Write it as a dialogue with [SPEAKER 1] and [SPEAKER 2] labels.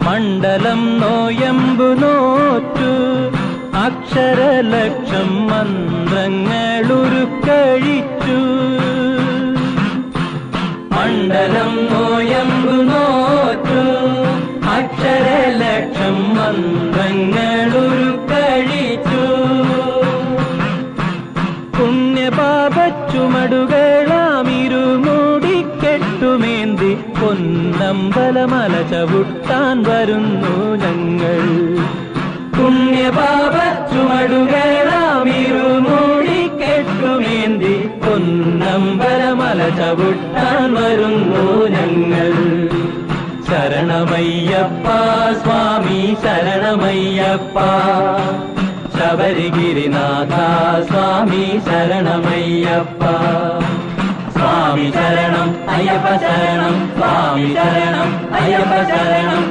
[SPEAKER 1] മണ്ഡലം നോയമ്പു നോറ്റു അക്ഷരലക്ഷം മന്ത്രങ്ങളുരുക്കഴിച്ചു. മണ്ഡലം നോയമ്പു നോറ്റു അക്ഷരലക്ഷം മന്ത്രങ്ങളുരുക്കഴിച്ചു. പുണ്യപാപച്ചുമടുകളാമിരുമൂടിക്കെട്ടുമേന്തി പൊന്നമ്പലമല ചവിട്ടാൻ വരുന്നു ഞങ്ങൾ. പുണ്യപാപച്ചുമടുകളാമിരുമൂടിക്കെട്ടുമേന്തി പൊന്നമ്പലമല ചവിട്ടാൻ വരുന്നു ഞങ്ങൾ. ശരണമയ്യപ്പ സ്വാമി ശരണമയ്യപ്പ, ശബരിഗിരിനാഥ സ്വാമി ശരണമയ്യപ്പ. സ്വാമി ശരണം അയ്യപ്പ ശരണം, സ്വാമി ശരണം അയ്യപ്പ ശരണം.